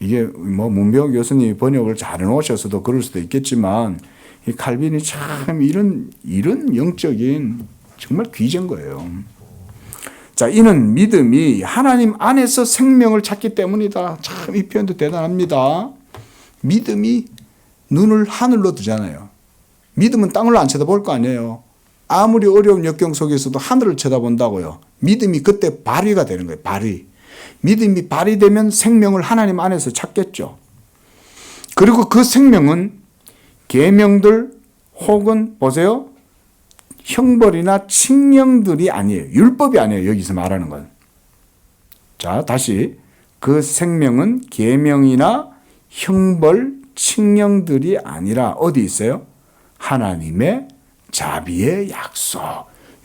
이게 뭐 문병 교수님이 번역을 잘 해놓으셔서도 그럴 수도 있겠지만, 이 칼빈이 참 이런 영적인 정말 귀재인 거예요. 자, 이는 믿음이 하나님 안에서 생명을 찾기 때문이다. 참 이 표현도 대단합니다. 믿음이 눈을 하늘로 두잖아요. 믿음은 땅을 안 쳐다볼 거 아니에요. 아무리 어려운 역경 속에서도 하늘을 쳐다본다고요. 믿음이 그때 발휘가 되는 거예요. 발휘. 믿음이 발휘되면 생명을 하나님 안에서 찾겠죠. 그리고 그 생명은 계명들 혹은 보세요. 형벌이나 칙령들이 아니에요. 율법이 아니에요. 여기서 말하는 건. 자, 다시. 그 생명은 계명이나 형벌, 칙령들이 아니라 어디 있어요? 하나님의 자비의 약속.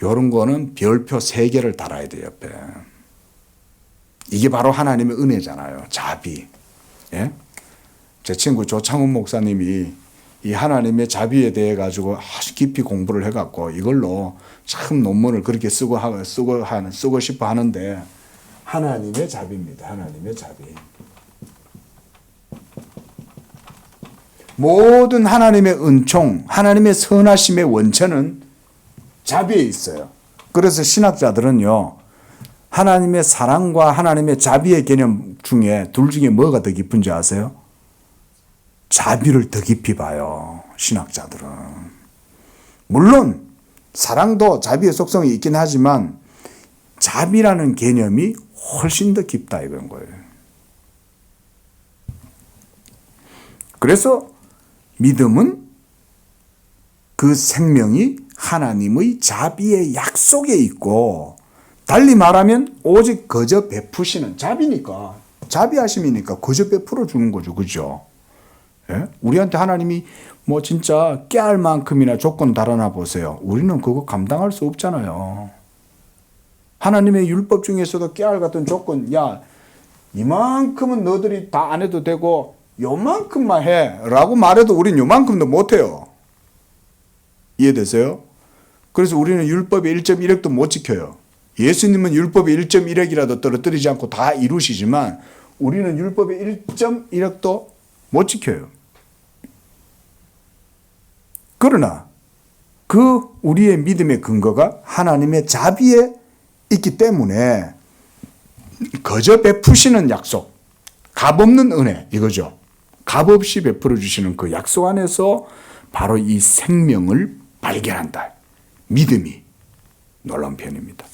이런 거는 별표 3개를 달아야 돼요. 옆에. 이게 바로 하나님의 은혜잖아요. 자비. 예? 제 친구 조창훈 목사님이 이 하나님의 자비에 대해 가지고 아주 깊이 공부를 해갖고 이걸로 참 논문을 그렇게 쓰고 싶어 하는데 하나님의 자비입니다. 하나님의 자비. 모든 하나님의 은총, 하나님의 선하심의 원천은 자비에 있어요. 그래서 신학자들은요, 하나님의 사랑과 하나님의 자비의 개념 중에 둘 중에 뭐가 더 깊은지 아세요? 자비를 더 깊이 봐요. 신학자들은. 물론 사랑도 자비의 속성이 있긴 하지만 자비라는 개념이 훨씬 더 깊다 이건 거예요. 그래서 믿음은 그 생명이 하나님의 자비의 약속에 있고, 달리 말하면 오직 거저 베푸시는 자비니까, 자비하심이니까 거저 베풀어 주는 거죠. 그죠? 예? 우리한테 하나님이 뭐 진짜 깨알 만큼이나 조건 달아나 보세요. 우리는 그거 감당할 수 없잖아요. 하나님의 율법 중에서도 깨알 같은 조건, 야, 이만큼은 너희들이 다 안 해도 되고 요만큼만 해 라고 말해도 우린 요만큼도 못해요. 이해되세요? 그래서 우리는 율법의 1.1획도 못 지켜요. 예수님은 율법의 1.1획이라도 떨어뜨리지 않고 다 이루시지만 우리는 율법의 1.1획도 못 지켜요. 그러나 그 우리의 믿음의 근거가 하나님의 자비에 있기 때문에 거저 베푸시는 약속, 값없는 은혜 이거죠. 값없이 베풀어 주시는 그 약속 안에서 바로 이 생명을 발견한다. 믿음이 놀라운 편입니다.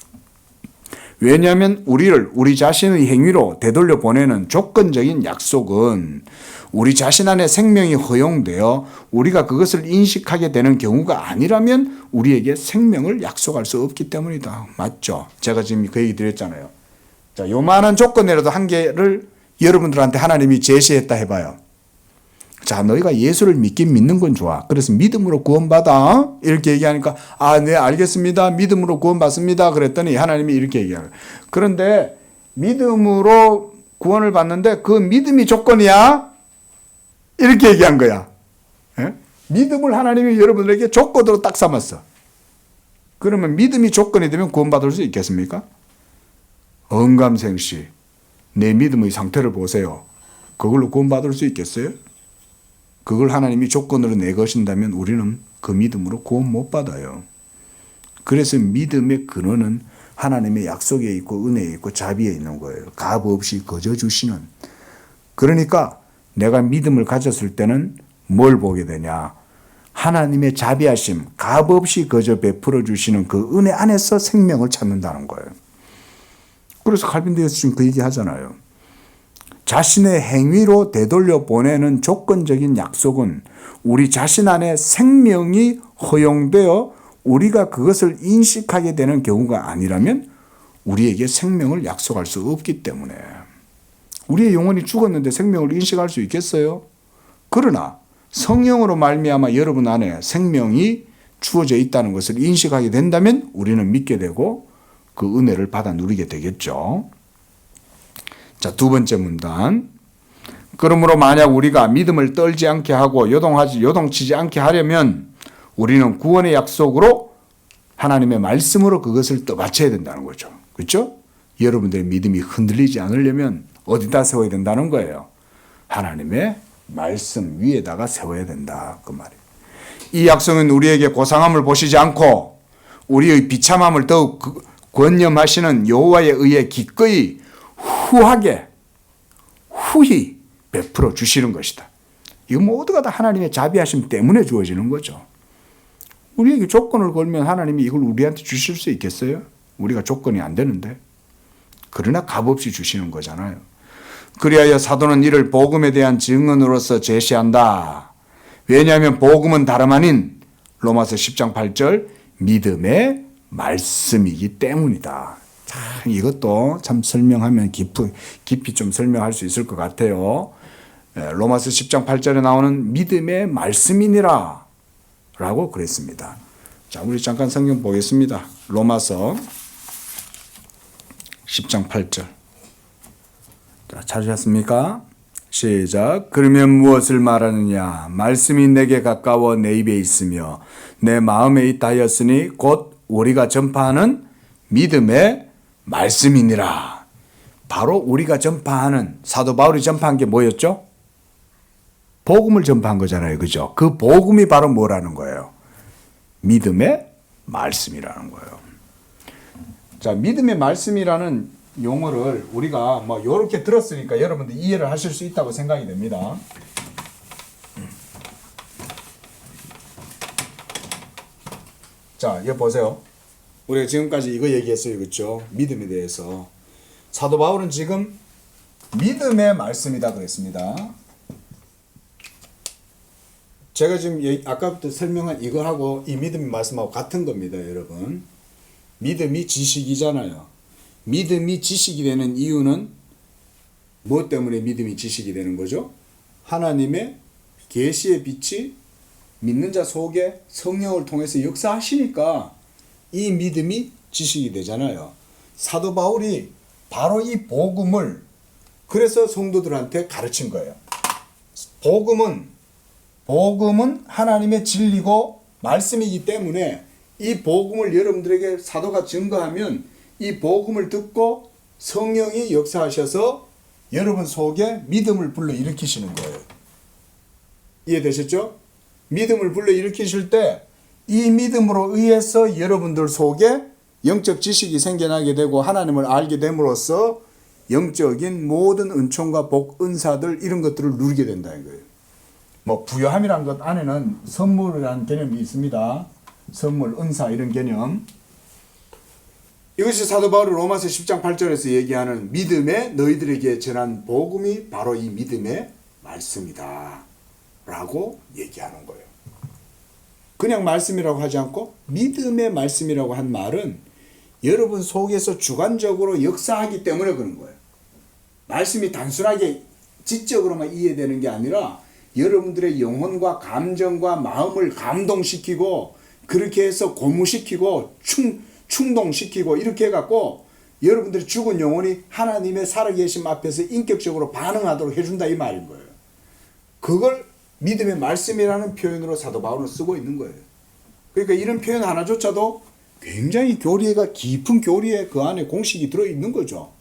왜냐하면 우리 자신의 행위로 되돌려 보내는 조건적인 약속은 우리 자신 안에 생명이 허용되어 우리가 그것을 인식하게 되는 경우가 아니라면 우리에게 생명을 약속할 수 없기 때문이다. 맞죠? 제가 지금 그 얘기 드렸잖아요. 자, 요만한 조건이라도 한 개를 여러분들한테 하나님이 제시했다 해봐요. 자, 너희가 예수를 믿긴 믿는 건 좋아. 그래서 믿음으로 구원받아. 이렇게 얘기하니까, 아, 네, 알겠습니다. 믿음으로 구원받습니다. 그랬더니 하나님이 이렇게 얘기하는 거예요. 그런데 믿음으로 구원을 받는데 그 믿음이 조건이야? 이렇게 얘기한 거야. 예? 믿음을 하나님이 여러분들에게 조건으로 딱 삼았어. 그러면 믿음이 조건이 되면 구원받을 수 있겠습니까? 언감생시, 내 믿음의 상태를 보세요. 그걸로 구원받을 수 있겠어요? 그걸 하나님이 조건으로 내거신다면 우리는 그 믿음으로 구원 못 받아요. 그래서 믿음의 근원은 하나님의 약속에 있고 은혜에 있고 자비에 있는 거예요. 값 없이 거저 주시는. 그러니까 내가 믿음을 가졌을 때는 뭘 보게 되냐? 하나님의 자비하심, 값 없이 거저 베풀어 주시는 그 은혜 안에서 생명을 찾는다는 거예요. 그래서 칼빈 대에서 지금 그 얘기 하잖아요. 자신의 행위로 되돌려 보내는 조건적인 약속은 우리 자신 안에 생명이 허용되어 우리가 그것을 인식하게 되는 경우가 아니라면 우리에게 생명을 약속할 수 없기 때문에. 우리의 영혼이 죽었는데 생명을 인식할 수 있겠어요? 그러나 성령으로 말미암아 여러분 안에 생명이 주어져 있다는 것을 인식하게 된다면 우리는 믿게 되고 그 은혜를 받아 누리게 되겠죠. 자, 두 번째 문단. 그러므로 만약 우리가 믿음을 떨지 않게 하고 요동치지 않게 하려면 우리는 구원의 약속으로 하나님의 말씀으로 그것을 떠받쳐야 된다는 거죠. 그렇죠? 여러분들의 믿음이 흔들리지 않으려면 어디다 세워야 된다는 거예요? 하나님의 말씀 위에다가 세워야 된다. 그 말이에요. 이 약속은 우리에게 고상함을 보시지 않고 우리의 비참함을 더욱 권념하시는 여호와에 의해 기꺼이 후히 베풀어 주시는 것이다. 이거 모두가 다 하나님의 자비하심 때문에 주어지는 거죠. 우리에게 조건을 걸면 하나님이 이걸 우리한테 주실 수 있겠어요? 우리가 조건이 안 되는데. 그러나 값없이 주시는 거잖아요. 그리하여 사도는 이를 복음에 대한 증언으로서 제시한다. 왜냐하면 복음은 다름 아닌 로마서 10장 8절 믿음의 말씀이기 때문이다. 참 이것도 참 설명하면 깊이 좀 설명할 수 있을 것 같아요. 로마서 10장 8절에 나오는 믿음의 말씀이니라 라고 그랬습니다. 자, 우리 잠깐 성경 보겠습니다. 로마서 10장 8절. 자, 찾으셨습니까? 시작. 그러면 무엇을 말하느냐? 말씀이 내게 가까워 내 입에 있으며 내 마음에 있다 하였으니 곧 우리가 전파하는 믿음의 말씀이니라. 바로 우리가 전파하는, 사도 바울이 전파한 게 뭐였죠? 복음을 전파한 거잖아요. 그죠? 그 복음이 바로 뭐라는 거예요? 믿음의 말씀이라는 거예요. 자, 믿음의 말씀이라는 용어를 우리가 뭐 이렇게 들었으니까 여러분들 이해를 하실 수 있다고 생각이 됩니다. 자, 여기 보세요. 우리가 지금까지 이거 얘기했어요. 그렇죠? 믿음에 대해서. 사도 바울은 지금 믿음의 말씀이다 그랬습니다. 제가 지금 아까부터 설명한 이거하고 이 믿음의 말씀하고 같은 겁니다, 여러분. 믿음이 지식이잖아요. 믿음이 지식이 되는 이유는 무엇 때문에 믿음이 지식이 되는 거죠? 하나님의 계시의 빛이 믿는 자 속에 성령을 통해서 역사하시니까 이 믿음이 지식이 되잖아요. 사도 바울이 바로 이 복음을 그래서 성도들한테 가르친 거예요. 복음은 하나님의 진리고 말씀이기 때문에 이 복음을 여러분들에게 사도가 증거하면 이 복음을 듣고 성령이 역사하셔서 여러분 속에 믿음을 불러일으키시는 거예요. 이해되셨죠? 믿음을 불러일으키실 때 이 믿음으로 의해서 여러분들 속에 영적 지식이 생겨나게 되고 하나님을 알게 됨으로써 영적인 모든 은총과 복, 은사들 이런 것들을 누리게 된다는 거예요. 뭐 부요함이란 것 안에는 선물이라는 개념이 있습니다. 선물, 은사 이런 개념. 이것이 사도 바울이 로마서 10장 8절에서 얘기하는 믿음에 너희들에게 전한 복음이 바로 이 믿음의 말씀이다 라고 얘기하는 거예요. 그냥 말씀이라고 하지 않고 믿음의 말씀이라고 한 말은 여러분 속에서 주관적으로 역사하기 때문에 그런 거예요. 말씀이 단순하게 지적으로만 이해되는 게 아니라 여러분들의 영혼과 감정과 마음을 감동시키고 그렇게 해서 고무시키고 충동시키고 이렇게 해갖고 여러분들이 죽은 영혼이 하나님의 살아계심 앞에서 인격적으로 반응하도록 해준다 이 말인 거예요. 그걸 믿음의 말씀이라는 표현으로 사도 바울은 쓰고 있는 거예요. 그러니까 이런 표현 하나조차도 굉장히 교리가 깊은 교리에 그 안에 공식이 들어있는 거죠.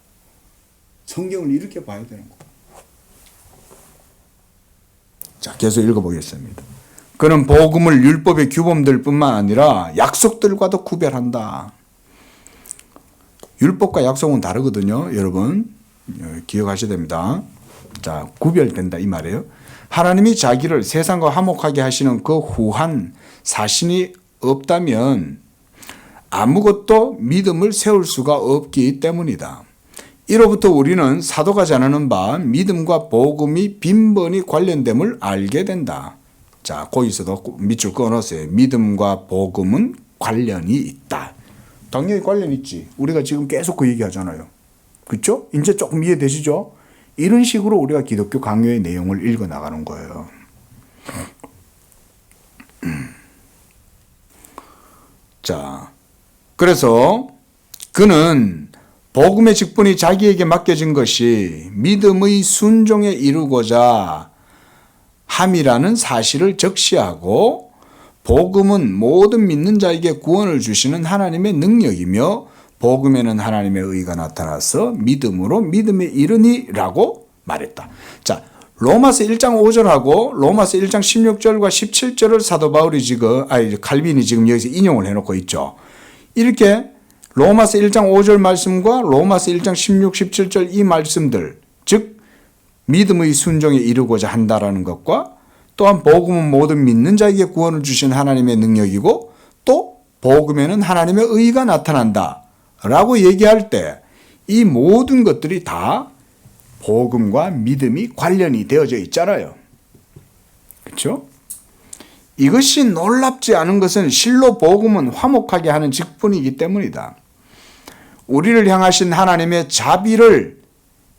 성경을 이렇게 봐야 되는 거예요. 자, 계속 읽어보겠습니다. 그는 복음을 율법의 규범들뿐만 아니라 약속들과도 구별한다. 율법과 약속은 다르거든요. 여러분 기억하셔야 됩니다. 자, 구별된다 이 말이에요. 하나님이 자기를 세상과 화목하게 하시는 그 후한 사신이 없다면 아무것도 믿음을 세울 수가 없기 때문이다. 이로부터 우리는 사도가 전하는 바 믿음과 복음이 빈번히 관련됨을 알게 된다. 자, 거기서도 밑줄 끊었어요. 믿음과 복음은 관련이 있다. 당연히 관련 있지. 우리가 지금 계속 그 얘기하잖아요. 그렇죠? 이제 조금 이해되시죠? 이런 식으로 우리가 기독교 강요의 내용을 읽어 나가는 거예요. 자, 그래서 그는 복음의 직분이 자기에게 맡겨진 것이 믿음의 순종에 이루고자 함이라는 사실을 적시하고, 복음은 모든 믿는 자에게 구원을 주시는 하나님의 능력이며 복음에는 하나님의 의가 나타나서 믿음으로 믿음에 이르니라고 말했다. 자, 로마서 1장 5절하고 로마서 1장 16절과 17절을 사도 바울이 칼빈이 지금 여기서 인용을 해놓고 있죠. 이렇게 로마서 1장 5절 말씀과 로마서 1장 16, 17절 이 말씀들, 즉 믿음의 순종에 이르고자 한다라는 것과, 또한 복음은 모든 믿는 자에게 구원을 주신 하나님의 능력이고, 또 복음에는 하나님의 의가 나타난다 라고 얘기할 때 이 모든 것들이 다 복음과 믿음이 관련이 되어져 있잖아요. 그렇죠? 이것이 놀랍지 않은 것은 실로 복음은 화목하게 하는 직분이기 때문이다. 우리를 향하신 하나님의 자비를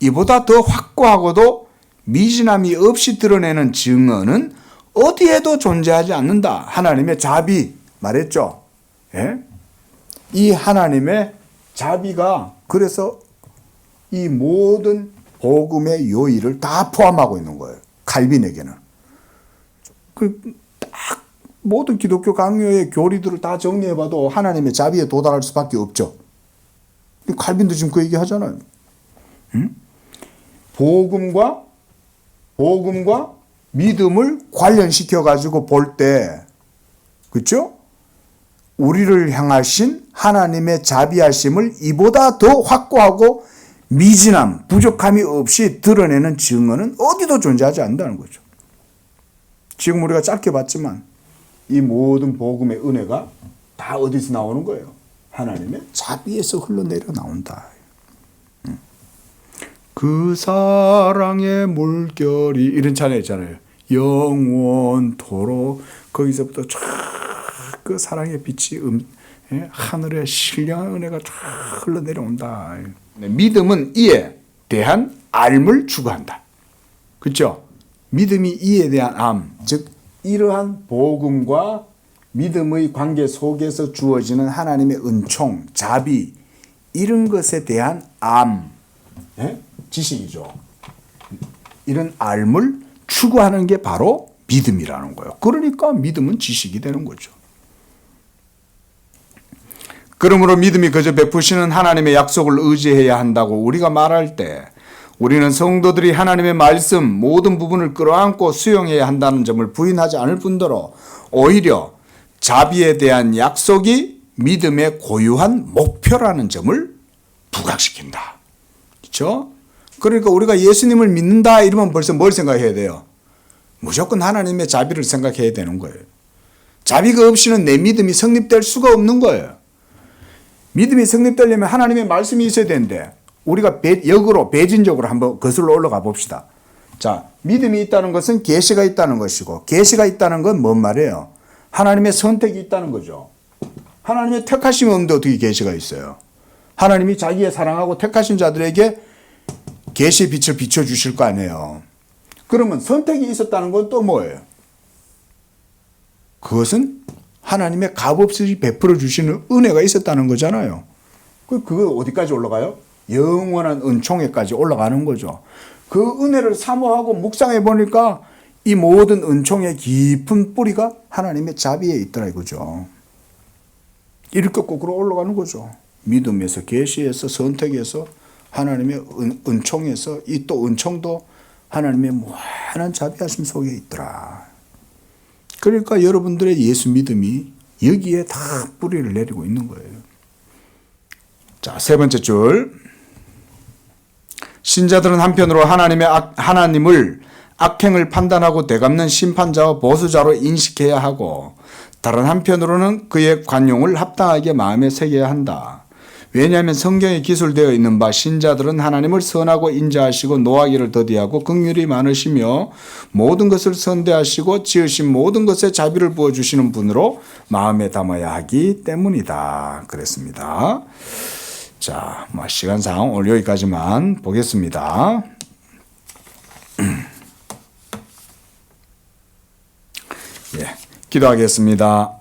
이보다 더 확고하고도 미진함이 없이 드러내는 증언은 어디에도 존재하지 않는다. 하나님의 자비 말했죠. 예? 이 하나님의 자비가 그래서 이 모든 복음의 요의를 다 포함하고 있는 거예요. 칼빈에게는. 딱 모든 기독교 강요의 교리들을 다 정리해봐도 하나님의 자비에 도달할 수밖에 없죠. 칼빈도 지금 그 얘기 하잖아요. 응? 복음과 믿음을 관련시켜가지고 볼 때, 그렇죠? 우리를 향하신 하나님의 자비하심을 이보다 더 확고하고 미진함, 부족함이 없이 드러내는 증언은 어디도 존재하지 않는다는 거죠. 지금 우리가 짧게 봤지만 이 모든 복음의 은혜가 다 어디서 나오는 거예요? 하나님의 자비에서 흘러내려 나온다. 그 사랑의 물결이 이런 찬양 있잖아요. 영원토록. 거기서부터 쫙 그 사랑의 빛이 하늘의 신령한 은혜가 쫙 흘러내려온다. 믿음은 이에 대한 알을 추구한다. 그렇죠? 믿음이 이에 대한 암, 즉 이러한 복음과 믿음의 관계 속에서 주어지는 하나님의 은총, 자비, 이런 것에 대한 암, 지식이죠. 이런 알을 추구하는 게 바로 믿음이라는 거예요. 그러니까 믿음은 지식이 되는 거죠. 그러므로 믿음이 그저 베푸시는 하나님의 약속을 의지해야 한다고 우리가 말할 때, 우리는 성도들이 하나님의 말씀 모든 부분을 끌어안고 수용해야 한다는 점을 부인하지 않을 뿐더러 오히려 자비에 대한 약속이 믿음의 고유한 목표라는 점을 부각시킨다. 그렇죠? 그러니까 우리가 예수님을 믿는다 이러면 벌써 뭘 생각해야 돼요? 무조건 하나님의 자비를 생각해야 되는 거예요. 자비가 없이는 내 믿음이 성립될 수가 없는 거예요. 믿음이 성립되려면 하나님의 말씀이 있어야 되는데, 우리가 역으로 배진적으로 한번 거슬러 올라가 봅시다. 자, 믿음이 있다는 것은 계시가 있다는 것이고, 계시가 있다는 건 뭔 말이에요? 하나님의 선택이 있다는 거죠. 하나님의 택하심이 없는데 어떻게 계시가 있어요? 하나님이 자기의 사랑하고 택하신 자들에게 계시의 빛을 비춰주실 거 아니에요. 그러면 선택이 있었다는 건 또 뭐예요? 그것은 하나님의 값없이 베풀어 주시는 은혜가 있었다는 거잖아요. 그거 어디까지 올라가요? 영원한 은총에까지 올라가는 거죠. 그 은혜를 사모하고 묵상해 보니까 이 모든 은총의 깊은 뿌리가 하나님의 자비에 있더라 이거죠. 이렇게 거꾸로 올라가는 거죠. 믿음에서, 계시에서, 선택에서, 하나님의 은총에서, 이 또 은총도 하나님의 무한한 자비하심 속에 있더라. 그러니까 여러분들의 예수 믿음이 여기에 다 뿌리를 내리고 있는 거예요. 자, 세 번째 줄. 신자들은 한편으로 하나님을 악행을 판단하고 되갚는 심판자와 보수자로 인식해야 하고, 다른 한편으로는 그의 관용을 합당하게 마음에 새겨야 한다. 왜냐하면 성경에 기술되어 있는 바 신자들은 하나님을 선하고 인자하시고 노하기를 더디하고 긍휼이 많으시며 모든 것을 선대하시고 지으신 모든 것에 자비를 부어주시는 분으로 마음에 담아야 하기 때문이다. 그랬습니다. 자, 시간상 오늘 여기까지만 보겠습니다. 기도하겠습니다.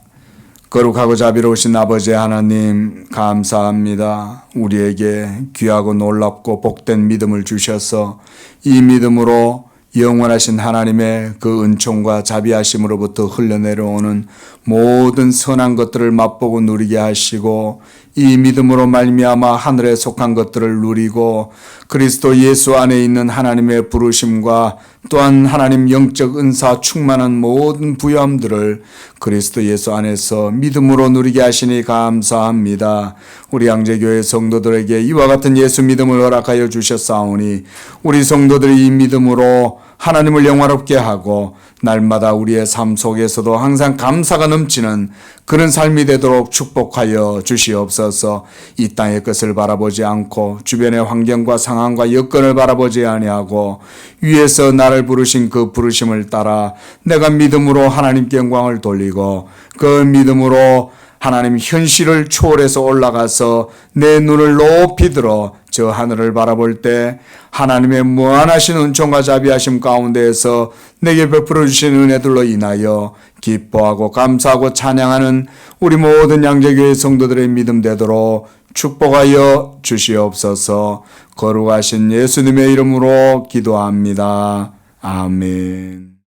거룩하고 자비로우신 아버지 하나님 감사합니다. 우리에게 귀하고 놀랍고 복된 믿음을 주셔서 이 믿음으로 영원하신 하나님의 그 은총과 자비하심으로부터 흘러내려오는 모든 선한 것들을 맛보고 누리게 하시고 이 믿음으로 말미암아 하늘에 속한 것들을 누리고 그리스도 예수 안에 있는 하나님의 부르심과 또한 하나님 영적 은사 충만한 모든 부여함들을 그리스도 예수 안에서 믿음으로 누리게 하시니 감사합니다. 우리 양재교회 성도들에게 이와 같은 예수 믿음을 허락하여 주셨사오니 우리 성도들이 이 믿음으로 하나님을 영화롭게 하고 날마다 우리의 삶 속에서도 항상 감사가 넘치는 그런 삶이 되도록 축복하여 주시옵소서. 이 땅의 것을 바라보지 않고 주변의 환경과 상황과 여건을 바라보지 아니하고 위에서 나를 부르신 그 부르심을 따라 내가 믿음으로 하나님께 영광을 돌리고 그 믿음으로 하나님 현실을 초월해서 올라가서 내 눈을 높이 들어 저 하늘을 바라볼 때 하나님의 무한하신 은총과 자비하심 가운데에서 내게 베풀어 주신 은혜들로 인하여 기뻐하고 감사하고 찬양하는 우리 모든 양재교회 성도들의 믿음 되도록 축복하여 주시옵소서. 거룩하신 예수님의 이름으로 기도합니다. 아멘.